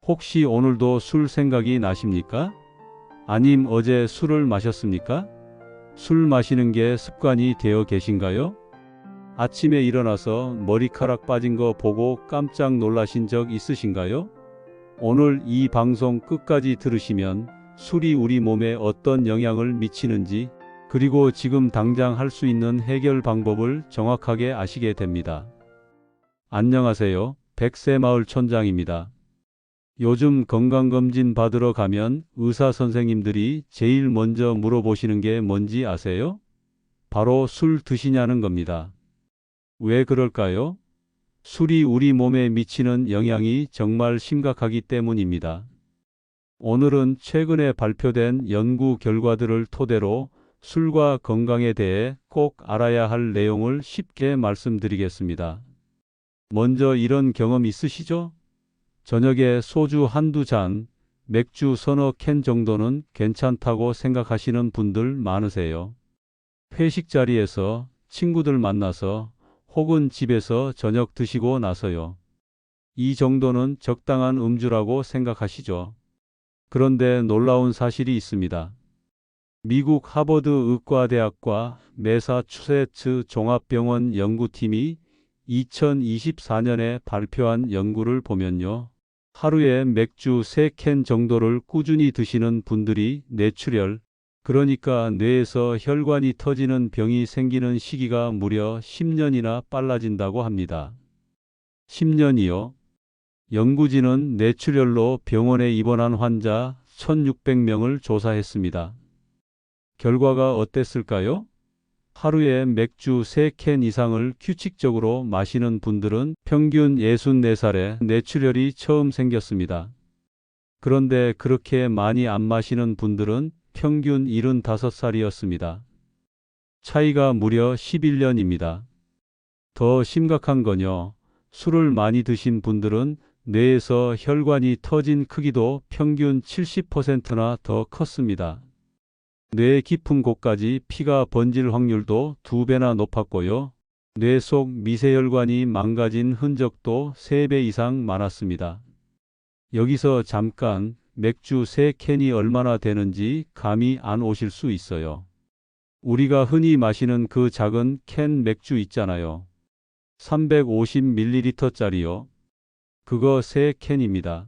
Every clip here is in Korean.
혹시 오늘도 술 생각이 나십니까? 아님 어제 술을 마셨습니까? 술 마시는 게 습관이 되어 계신가요? 아침에 일어나서 머리카락 빠진 거 보고 깜짝 놀라신 적 있으신가요? 오늘 이 방송 끝까지 들으시면 술이 우리 몸에 어떤 영향을 미치는지, 그리고 지금 당장 할 수 있는 해결 방법을 정확하게 아시게 됩니다. 안녕하세요. 백세마을 촌장입니다. 요즘 건강검진 받으러 가면 의사 선생님들이 제일 먼저 물어보시는 게 뭔지 아세요? 바로 술 드시냐는 겁니다. 왜 그럴까요? 술이 우리 몸에 미치는 영향이 정말 심각하기 때문입니다. 오늘은 최근에 발표된 연구 결과들을 토대로 술과 건강에 대해 꼭 알아야 할 내용을 쉽게 말씀드리겠습니다. 먼저 이런 경험 있으시죠? 저녁에 소주 한두 잔, 맥주 서너 캔 정도는 괜찮다고 생각하시는 분들 많으세요. 회식 자리에서 친구들 만나서 혹은 집에서 저녁 드시고 나서요. 이 정도는 적당한 음주라고 생각하시죠. 그런데 놀라운 사실이 있습니다. 미국 하버드 의과대학과 매사추세츠 종합병원 연구팀이 2024년에 발표한 연구를 보면요. 하루에 맥주 3캔 정도를 꾸준히 드시는 분들이 뇌출혈, 그러니까 뇌에서 혈관이 터지는 병이 생기는 시기가 무려 10년이나 빨라진다고 합니다. 10년이요? 연구진은 뇌출혈로 병원에 입원한 환자 1600명을 조사했습니다. 결과가 어땠을까요? 하루에 맥주 3캔 이상을 규칙적으로 마시는 분들은 평균 64살에 뇌출혈이 처음 생겼습니다. 그런데 그렇게 많이 안 마시는 분들은 평균 75살이었습니다. 차이가 무려 11년입니다. 더 심각한 건요. 술을 많이 드신 분들은 뇌에서 혈관이 터진 크기도 평균 70%나 더 컸습니다. 뇌 깊은 곳까지 피가 번질 확률도 2배나 높았고요. 뇌 속 미세혈관이 망가진 흔적도 3배 이상 많았습니다. 여기서 잠깐 맥주 3캔이 얼마나 되는지 감이 안 오실 수 있어요. 우리가 흔히 마시는 그 작은 캔 맥주 있잖아요. 350ml짜리요. 그거 3캔입니다.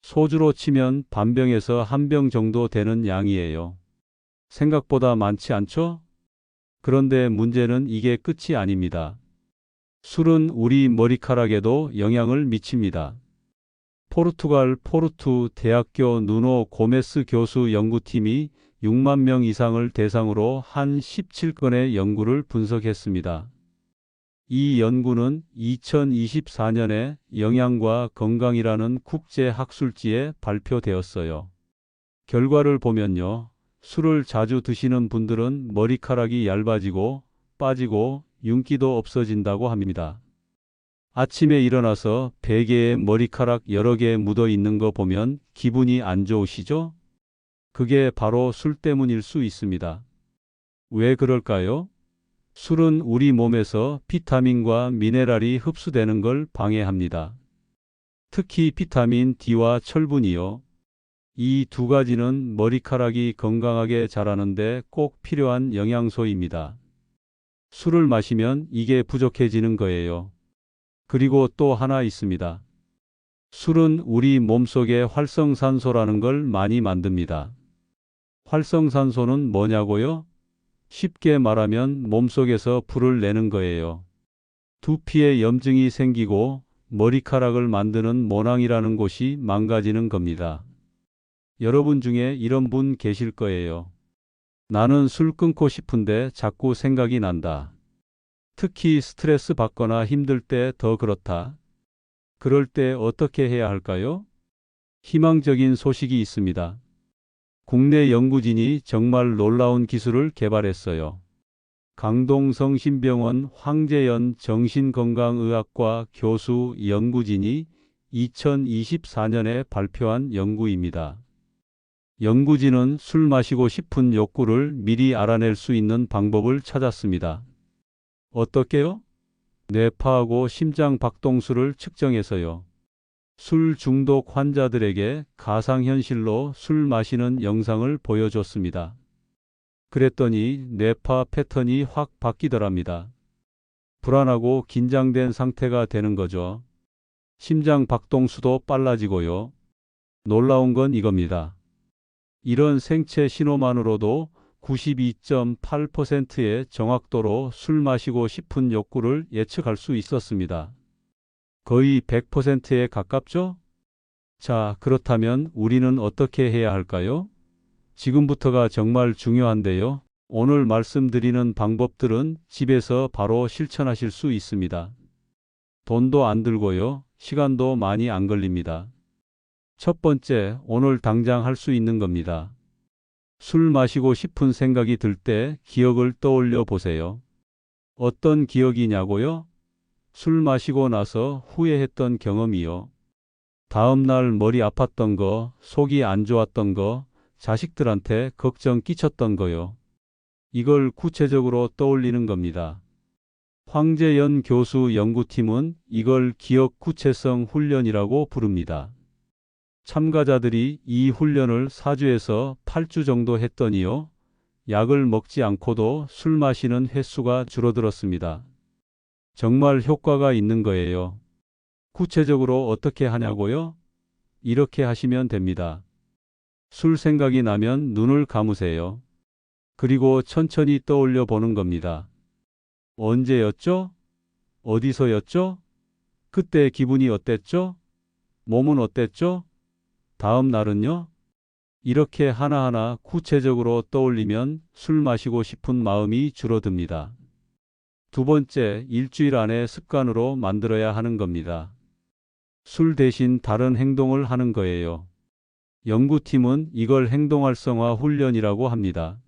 소주로 치면 반병에서 한 병 정도 되는 양이에요. 생각보다 많지 않죠? 그런데 문제는 이게 끝이 아닙니다. 술은 우리 머리카락에도 영향을 미칩니다. 포르투갈 포르투 대학교 누노 고메스 교수 연구팀이 6만 명 이상을 대상으로 한 17건의 연구를 분석했습니다. 이 연구는 2024년에 영양과 건강이라는 국제 학술지에 발표되었어요. 결과를 보면요. 술을 자주 드시는 분들은 머리카락이 얇아지고 빠지고 윤기도 없어진다고 합니다. 아침에 일어나서 베개에 머리카락 여러 개 묻어 있는 거 보면 기분이 안 좋으시죠? 그게 바로 술 때문일 수 있습니다. 왜 그럴까요? 술은 우리 몸에서 비타민과 미네랄이 흡수되는 걸 방해합니다. 특히 비타민 D와 철분이요. 이 두 가지는 머리카락이 건강하게 자라는데 꼭 필요한 영양소입니다. 술을 마시면 이게 부족해지는 거예요. 그리고 또 하나 있습니다. 술은 우리 몸속에 활성산소라는 걸 많이 만듭니다. 활성산소는 뭐냐고요? 쉽게 말하면 몸속에서 불을 내는 거예요. 두피에 염증이 생기고 머리카락을 만드는 모낭이라는 곳이 망가지는 겁니다. 여러분 중에 이런 분 계실 거예요. 나는 술 끊고 싶은데 자꾸 생각이 난다. 특히 스트레스 받거나 힘들 때 더 그렇다. 그럴 때 어떻게 해야 할까요? 희망적인 소식이 있습니다. 국내 연구진이 정말 놀라운 기술을 개발했어요. 강동성심병원 황재현 정신건강의학과 교수 연구진이 2024년에 발표한 연구입니다. 연구진은 술 마시고 싶은 욕구를 미리 알아낼 수 있는 방법을 찾았습니다. 어떻게요? 뇌파하고 심장 박동수를 측정해서요. 술 중독 환자들에게 가상현실로 술 마시는 영상을 보여줬습니다. 그랬더니 뇌파 패턴이 확 바뀌더랍니다. 불안하고 긴장된 상태가 되는 거죠. 심장 박동수도 빨라지고요. 놀라운 건 이겁니다. 이런 생체 신호만으로도 92.8%의 정확도로 술 마시고 싶은 욕구를 예측할 수 있었습니다. 거의 100%에 가깝죠? 자, 그렇다면 우리는 어떻게 해야 할까요? 지금부터가 정말 중요한데요. 오늘 말씀드리는 방법들은 집에서 바로 실천하실 수 있습니다. 돈도 안 들고요. 시간도 많이 안 걸립니다. 첫 번째, 오늘 당장 할 수 있는 겁니다. 술 마시고 싶은 생각이 들 때 기억을 떠올려 보세요. 어떤 기억이냐고요? 술 마시고 나서 후회했던 경험이요. 다음 날 머리 아팠던 거, 속이 안 좋았던 거, 자식들한테 걱정 끼쳤던 거요. 이걸 구체적으로 떠올리는 겁니다. 황재연 교수 연구팀은 이걸 기억 구체성 훈련이라고 부릅니다. 참가자들이 이 훈련을 4주에서 8주 정도 했더니요. 약을 먹지 않고도 술 마시는 횟수가 줄어들었습니다. 정말 효과가 있는 거예요. 구체적으로 어떻게 하냐고요? 이렇게 하시면 됩니다. 술 생각이 나면 눈을 감으세요. 그리고 천천히 떠올려 보는 겁니다. 언제였죠? 어디서였죠? 그때 기분이 어땠죠? 몸은 어땠죠? 다음 날은요? 이렇게 하나하나 구체적으로 떠올리면 술 마시고 싶은 마음이 줄어듭니다. 두 번째, 일주일 안에 습관으로 만들어야 하는 겁니다. 술 대신 다른 행동을 하는 거예요. 연구팀은 이걸 행동활성화 훈련이라고 합니다.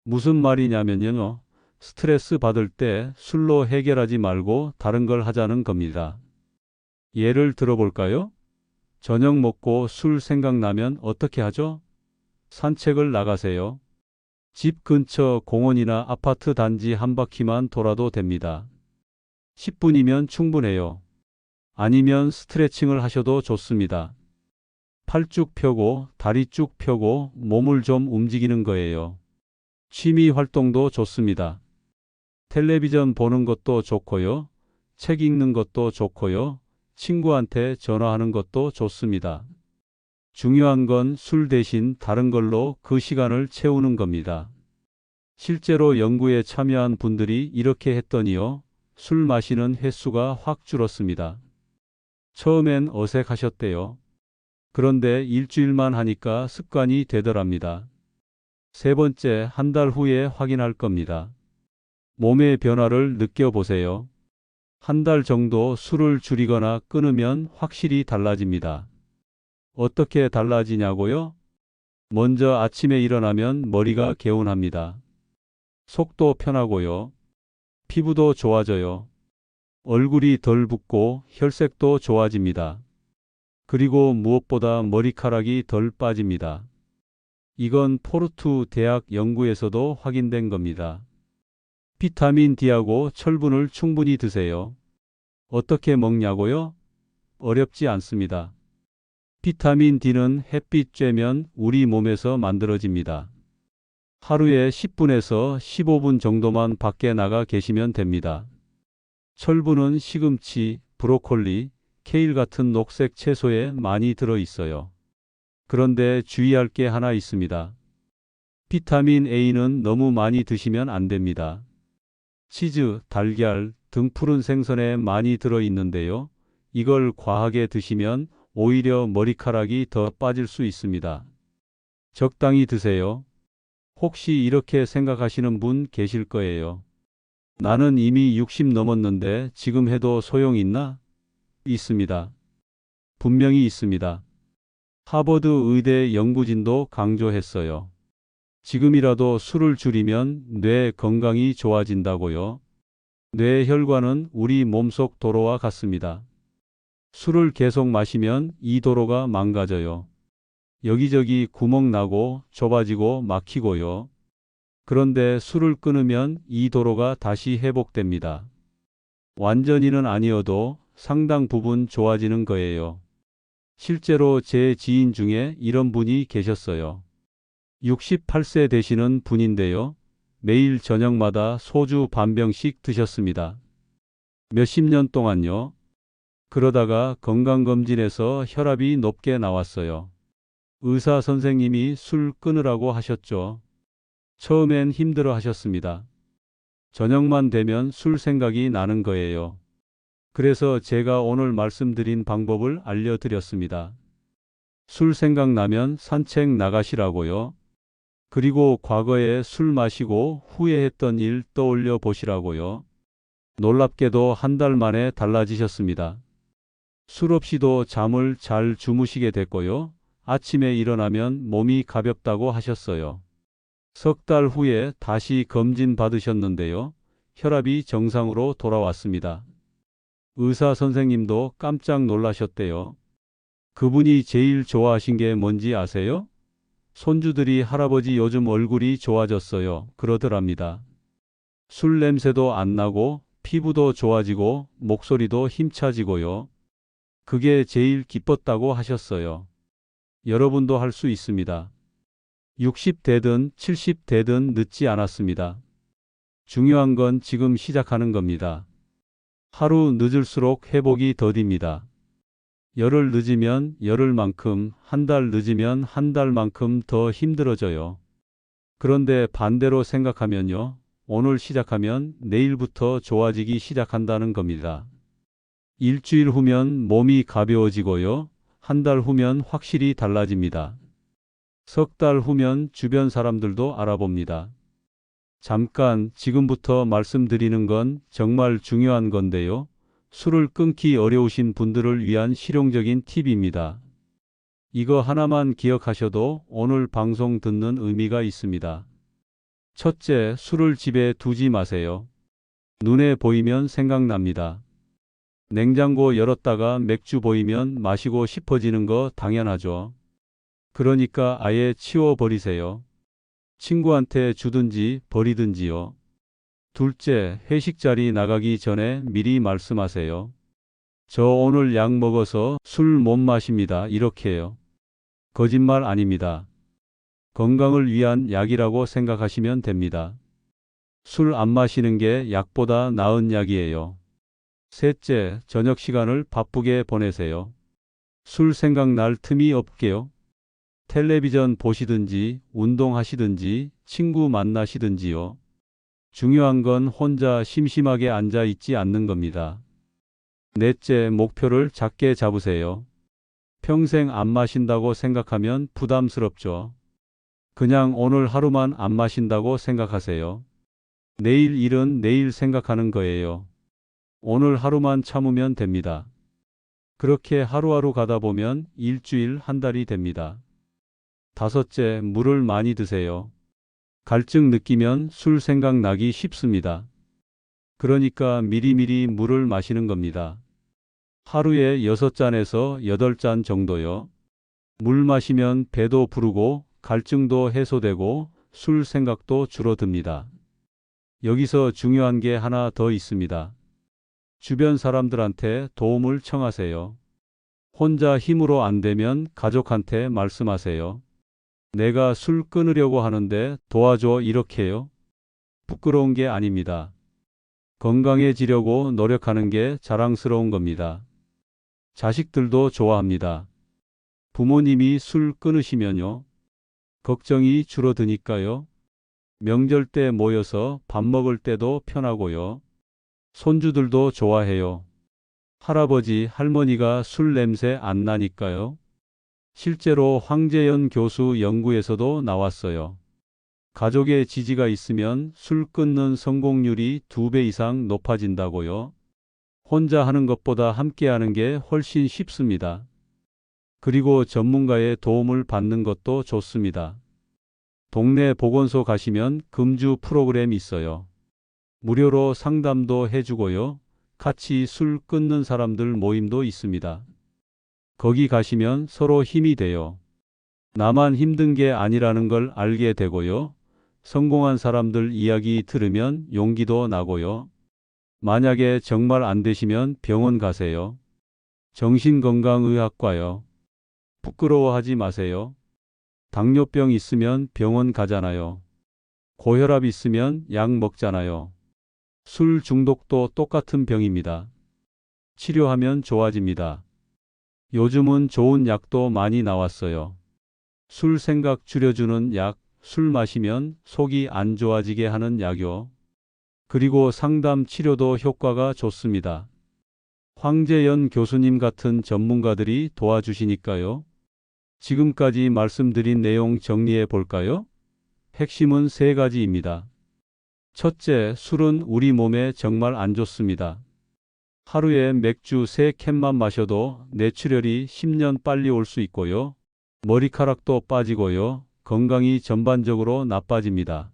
무슨 말이냐면요. 스트레스 받을 때 술로 해결하지 말고 다른 걸 하자는 겁니다. 예를 들어볼까요? 저녁 먹고 술 생각나면 어떻게 하죠? 산책을 나가세요. 집 근처 공원이나 아파트 단지 한 바퀴만 돌아도 됩니다. 10분이면 충분해요. 아니면 스트레칭을 하셔도 좋습니다. 팔 쭉 펴고 다리 쭉 펴고 몸을 좀 움직이는 거예요. 취미 활동도 좋습니다. 텔레비전 보는 것도 좋고요. 책 읽는 것도 좋고요. 친구한테 전화하는 것도 좋습니다. 중요한 건 술 대신 다른 걸로 그 시간을 채우는 겁니다. 실제로 연구에 참여한 분들이 이렇게 했더니요. 술 마시는 횟수가 확 줄었습니다. 처음엔 어색하셨대요. 그런데 일주일만 하니까 습관이 되더랍니다. 세 번째, 한 달 후에 확인할 겁니다. 몸의 변화를 느껴보세요. 한 달 정도 술을 줄이거나 끊으면 확실히 달라집니다. 어떻게 달라지냐고요? 먼저 아침에 일어나면 머리가 개운합니다. 속도 편하고요. 피부도 좋아져요. 얼굴이 덜 붓고 혈색도 좋아집니다. 그리고 무엇보다 머리카락이 덜 빠집니다. 이건 포르투 대학 연구에서도 확인된 겁니다. 비타민 D하고 철분을 충분히 드세요. 어떻게 먹냐고요? 어렵지 않습니다. 비타민 D는 햇빛 쬐면 우리 몸에서 만들어집니다. 하루에 10분에서 15분 정도만 밖에 나가 계시면 됩니다. 철분은 시금치, 브로콜리, 케일 같은 녹색 채소에 많이 들어 있어요. 그런데 주의할 게 하나 있습니다. 비타민 A는 너무 많이 드시면 안 됩니다. 치즈, 달걀 등 푸른 생선에 많이 들어 있는데요. 이걸 과하게 드시면 오히려 머리카락이 더 빠질 수 있습니다. 적당히 드세요. 혹시 이렇게 생각하시는 분 계실 거예요. 나는 이미 60 넘었는데 지금 해도 소용 있나? 있습니다. 분명히 있습니다. 하버드 의대 연구진도 강조했어요. 지금이라도 술을 줄이면 뇌 건강이 좋아진다고요. 뇌 혈관은 우리 몸속 도로와 같습니다. 술을 계속 마시면 이 도로가 망가져요. 여기저기 구멍 나고 좁아지고 막히고요. 그런데 술을 끊으면 이 도로가 다시 회복됩니다. 완전히는 아니어도 상당 부분 좋아지는 거예요. 실제로 제 지인 중에 이런 분이 계셨어요. 68세 되시는 분인데요. 매일 저녁마다 소주 반 병씩 드셨습니다. 몇십 년 동안요. 그러다가 건강검진에서 혈압이 높게 나왔어요. 의사 선생님이 술 끊으라고 하셨죠. 처음엔 힘들어 하셨습니다. 저녁만 되면 술 생각이 나는 거예요. 그래서 제가 오늘 말씀드린 방법을 알려드렸습니다. 술 생각나면 산책 나가시라고요. 그리고 과거에 술 마시고 후회했던 일 떠올려 보시라고요. 놀랍게도 한 달 만에 달라지셨습니다. 술 없이도 잠을 잘 주무시게 됐고요. 아침에 일어나면 몸이 가볍다고 하셨어요. 석 달 후에 다시 검진 받으셨는데요. 혈압이 정상으로 돌아왔습니다. 의사 선생님도 깜짝 놀라셨대요. 그분이 제일 좋아하신 게 뭔지 아세요? 손주들이 할아버지 요즘 얼굴이 좋아졌어요. 그러더랍니다. 술 냄새도 안 나고 피부도 좋아지고 목소리도 힘차지고요. 그게 제일 기뻤다고 하셨어요. 여러분도 할 수 있습니다. 60대든 70대든 늦지 않았습니다. 중요한 건 지금 시작하는 겁니다. 하루 늦을수록 회복이 더딥니다. 열흘 늦으면 열흘만큼, 한 달 늦으면 한 달만큼 더 힘들어져요. 그런데 반대로 생각하면요. 오늘 시작하면 내일부터 좋아지기 시작한다는 겁니다. 일주일 후면 몸이 가벼워지고요. 한 달 후면 확실히 달라집니다. 석 달 후면 주변 사람들도 알아봅니다. 잠깐 지금부터 말씀드리는 건 정말 중요한 건데요. 술을 끊기 어려우신 분들을 위한 실용적인 팁입니다. 이거 하나만 기억하셔도 오늘 방송 듣는 의미가 있습니다. 첫째, 술을 집에 두지 마세요. 눈에 보이면 생각납니다. 냉장고 열었다가 맥주 보이면 마시고 싶어지는 거 당연하죠. 그러니까 아예 치워버리세요. 친구한테 주든지 버리든지요. 둘째, 회식 자리 나가기 전에 미리 말씀하세요. 저 오늘 약 먹어서 술 못 마십니다. 이렇게요. 거짓말 아닙니다. 건강을 위한 약이라고 생각하시면 됩니다. 술 안 마시는 게 약보다 나은 약이에요. 셋째, 저녁 시간을 바쁘게 보내세요. 술 생각날 틈이 없게요. 텔레비전 보시든지 운동하시든지 친구 만나시든지요. 중요한 건 혼자 심심하게 앉아 있지 않는 겁니다. 넷째, 목표를 작게 잡으세요. 평생 안 마신다고 생각하면 부담스럽죠. 그냥 오늘 하루만 안 마신다고 생각하세요. 내일 일은 내일 생각하는 거예요. 오늘 하루만 참으면 됩니다. 그렇게 하루하루 가다 보면 일주일, 한 달이 됩니다. 다섯째, 물을 많이 드세요. 갈증 느끼면 술 생각나기 쉽습니다. 그러니까 미리미리 물을 마시는 겁니다. 하루에 6잔에서 8잔 정도요. 물 마시면 배도 부르고 갈증도 해소되고 술 생각도 줄어듭니다. 여기서 중요한 게 하나 더 있습니다. 주변 사람들한테 도움을 청하세요. 혼자 힘으로 안 되면 가족한테 말씀하세요. 내가 술 끊으려고 하는데 도와줘 이렇게요. 부끄러운 게 아닙니다. 건강해지려고 노력하는 게 자랑스러운 겁니다. 자식들도 좋아합니다. 부모님이 술 끊으시면요. 걱정이 줄어드니까요. 명절 때 모여서 밥 먹을 때도 편하고요. 손주들도 좋아해요. 할아버지, 할머니가 술 냄새 안 나니까요. 실제로 황재현 교수 연구에서도 나왔어요. 가족의 지지가 있으면 술 끊는 성공률이 2배 이상 높아진다고요. 혼자 하는 것보다 함께 하는 게 훨씬 쉽습니다. 그리고 전문가의 도움을 받는 것도 좋습니다. 동네 보건소 가시면 금주 프로그램 있어요. 무료로 상담도 해주고요. 같이 술 끊는 사람들 모임도 있습니다. 거기 가시면 서로 힘이 돼요. 나만 힘든 게 아니라는 걸 알게 되고요. 성공한 사람들 이야기 들으면 용기도 나고요. 만약에 정말 안 되시면 병원 가세요. 정신건강의학과요. 부끄러워하지 마세요. 당뇨병 있으면 병원 가잖아요. 고혈압 있으면 약 먹잖아요. 술 중독도 똑같은 병입니다. 치료하면 좋아집니다. 요즘은 좋은 약도 많이 나왔어요. 술 생각 줄여주는 약, 술 마시면 속이 안 좋아지게 하는 약요. 그리고 상담 치료도 효과가 좋습니다. 황재연 교수님 같은 전문가들이 도와주시니까요. 지금까지 말씀드린 내용 정리해 볼까요? 핵심은 세 가지입니다. 첫째, 술은 우리 몸에 정말 안 좋습니다. 하루에 맥주 3캔만 마셔도 뇌출혈이 10년 빨리 올 수 있고요. 머리카락도 빠지고요. 건강이 전반적으로 나빠집니다.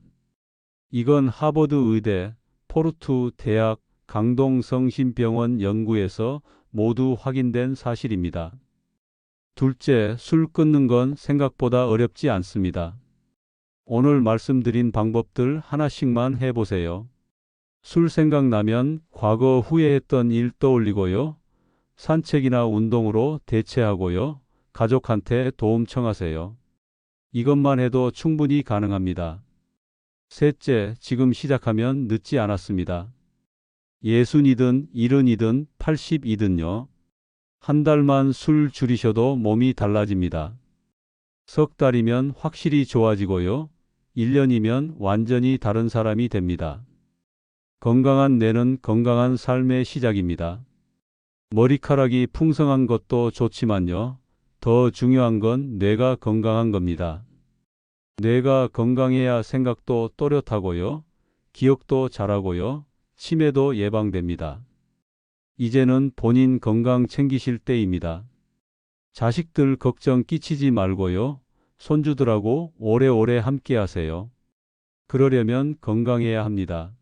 이건 하버드 의대, 포르투 대학, 강동성심병원 연구에서 모두 확인된 사실입니다. 둘째, 술 끊는 건 생각보다 어렵지 않습니다. 오늘 말씀드린 방법들 하나씩만 해보세요. 술 생각나면 과거 후회했던 일 떠올리고요. 산책이나 운동으로 대체하고요. 가족한테 도움 청하세요. 이것만 해도 충분히 가능합니다. 셋째, 지금 시작하면 늦지 않았습니다. 60이든 70이든 80이든요. 한 달만 술 줄이셔도 몸이 달라집니다. 석 달이면 확실히 좋아지고요. 1년이면 완전히 다른 사람이 됩니다. 건강한 뇌는 건강한 삶의 시작입니다. 머리카락이 풍성한 것도 좋지만요. 더 중요한 건 뇌가 건강한 겁니다. 뇌가 건강해야 생각도 또렷하고요. 기억도 잘하고요. 치매도 예방됩니다. 이제는 본인 건강 챙기실 때입니다. 자식들 걱정 끼치지 말고요. 손주들하고 오래오래 함께 하세요. 그러려면 건강해야 합니다.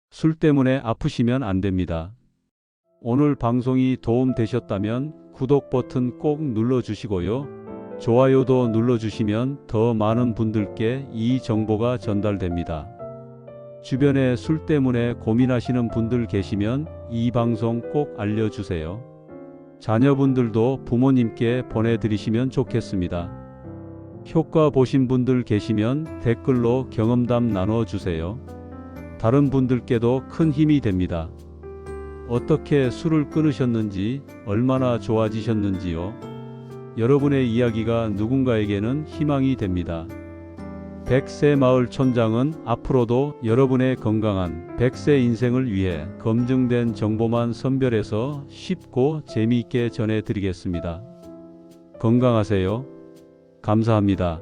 술 때문에 아프시면 안 됩니다. 오늘 방송이 도움 되셨다면 구독 버튼 꼭 눌러주시고요. 좋아요도 눌러주시면 더 많은 분들께 이 정보가 전달됩니다. 주변에 술 때문에 고민하시는 분들 계시면 이 방송 꼭 알려주세요. 자녀분들도 부모님께 보내드리시면 좋겠습니다. 효과 보신 분들 계시면 댓글로 경험담 나눠주세요. 다른 분들께도 큰 힘이 됩니다. 어떻게 술을 끊으셨는지, 얼마나 좋아지셨는지요. 여러분의 이야기가 누군가에게는 희망이 됩니다. 100세 마을 촌장은 앞으로도 여러분의 건강한 100세 인생을 위해 검증된 정보만 선별해서 쉽고 재미있게 전해드리겠습니다. 건강하세요. 감사합니다.